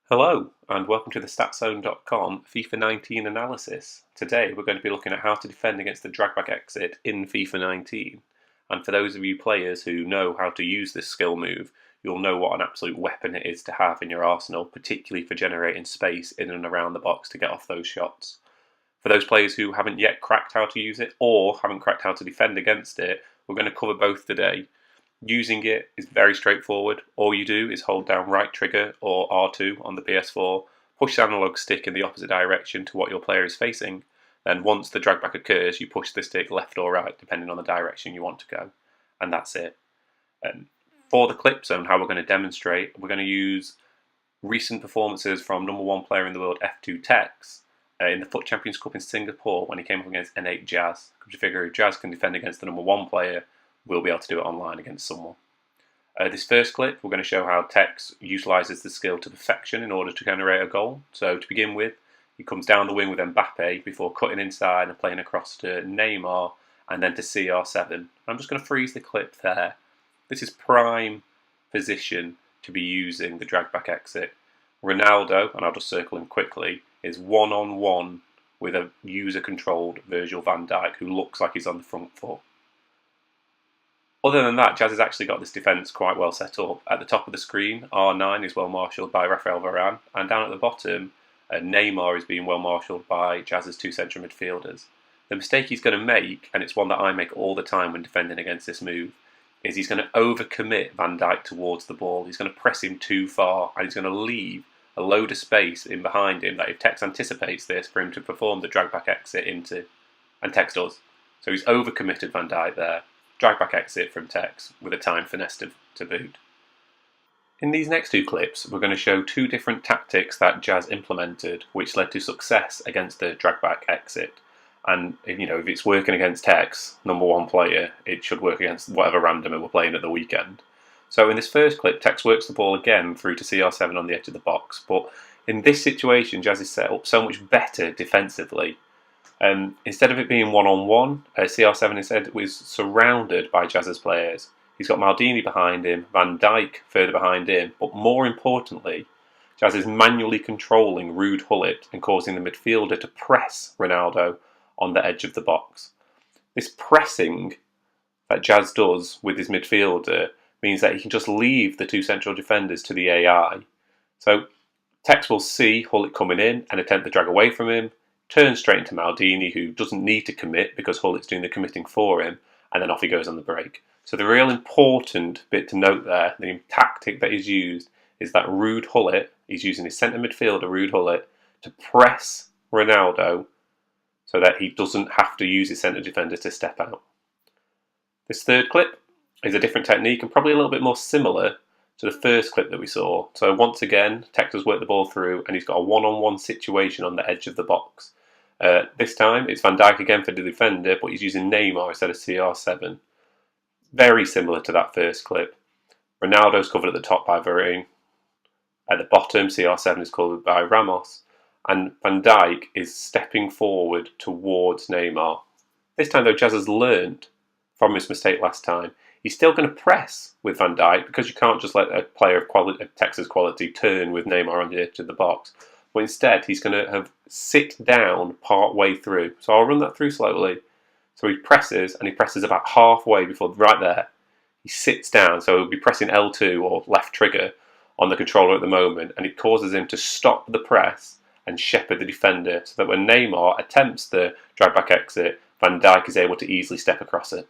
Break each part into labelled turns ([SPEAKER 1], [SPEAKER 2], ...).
[SPEAKER 1] Hello and welcome to the StatZone.com FIFA 19 analysis. Today we're going to be looking at how to defend against the drag-back exit in FIFA 19. And for those of you players who know how to use this skill move, you'll know what an absolute weapon it is to have in your arsenal, particularly for generating space in and around the box to get off those shots. For those players who haven't yet cracked how to use it or haven't cracked how to defend against it, we're going to cover both today. Using it is very straightforward. All you do is hold down right trigger or R2 on the PS4, push the analog stick in the opposite direction to what your player is facing, then once the drag back occurs you push the stick left or right depending on the direction you want to go, and that's it. For the clip zone, how we're going to demonstrate, we're going to use recent performances from number one player in the world F2 Tex in the FUT Champions Cup in Singapore when he came up against N8 Jazz. Because you figure if Jazz can defend against the number one player, we'll be able to do it online against someone. This first clip, we're going to show how Tex utilises the skill to perfection in order to generate a goal. So to begin with, he comes down the wing with Mbappe before cutting inside and playing across to Neymar and then to CR7. I'm just going to freeze the clip there. This is prime position to be using the drag back exit. Ronaldo, and I'll just circle him quickly, is one-on-one with a user-controlled Virgil van Dijk who looks like he's on the front foot. Other than that, Jazz has actually got this defence quite well set up. At the top of the screen, R9 is well marshalled by Rafael Varane, and down at the bottom, Neymar is being well marshalled by Jazz's two central midfielders. The mistake he's going to make, and it's one that I make all the time when defending against this move, is he's going to overcommit Van Dijk towards the ball. He's going to press him too far, and he's going to leave a load of space in behind him that if Tex anticipates this, for him to perform the drag back exit into, and Tex does. So he's overcommitted Van Dijk there. Drag back exit from Tex with a time finesse to boot. In these next two clips, we're going to show two different tactics that Jazz implemented which led to success against the drag back exit. And if it's working against Tex, number one player, it should work against whatever randomer we're playing at the weekend. So in this first clip, Tex works the ball again through to CR7 on the edge of the box, but in this situation, Jazz is set up so much better defensively. Instead of it being one-on-one, CR7 instead was surrounded by Jazz's players. He's got Maldini behind him, Van Dijk further behind him, but more importantly, Jazz is manually controlling Ruud Gullit and causing the midfielder to press Ronaldo on the edge of the box. This pressing that Jazz does with his midfielder means that he can just leave the two central defenders to the AI. So Tex will see Gullit coming in and attempt to drag away from him, turns straight into Maldini, who doesn't need to commit because Gullit's doing the committing for him, and then off he goes on the break. So the real important bit to note there, the tactic that is used, is that Ruud Gullit, he's using his centre midfielder, Ruud Gullit, to press Ronaldo so that he doesn't have to use his centre defender to step out. This third clip is a different technique and probably a little bit more similar to the first clip that we saw. So once again, Tex has worked the ball through and he's got a one-on-one situation on the edge of the box. This time it's Van Dijk again for the defender, but he's using Neymar instead of CR7. Very similar to that first clip. Ronaldo's covered at the top by Varane. At the bottom, CR7 is covered by Ramos. And Van Dijk is stepping forward towards Neymar. This time though, Jazz has learned from his mistake last time. He's still going to press with Van Dijk because you can't just let a player of Texas quality turn with Neymar on the edge of the box. But instead, he's going to have sit down part way through. So I'll run that through slowly. So he presses, and he presses about halfway before, right there, he sits down. So he'll be pressing L2 or left trigger on the controller at the moment, and it causes him to stop the press and shepherd the defender so that when Neymar attempts the drag back exit, Van Dijk is able to easily step across it.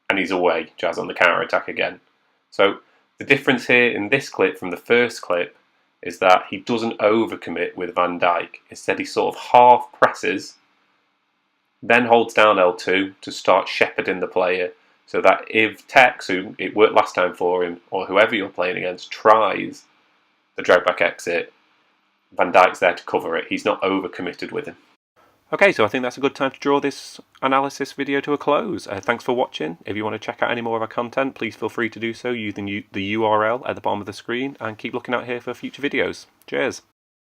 [SPEAKER 1] And he's away, Jazz on the counter-attack again. So the difference here in this clip from the first clip is that he doesn't overcommit with Van Dijk. Instead, he sort of half presses, then holds down L2 to start shepherding the player so that if Tex, who it worked last time for him, or whoever you're playing against, tries the drag back exit, Van Dijk's there to cover it. He's not overcommitted with him. Okay, so I think that's a good time to draw this analysis video to a close. Thanks for watching. If you want to check out any more of our content, please feel free to do so using the URL at the bottom of the screen, and keep looking out here for future videos. Cheers!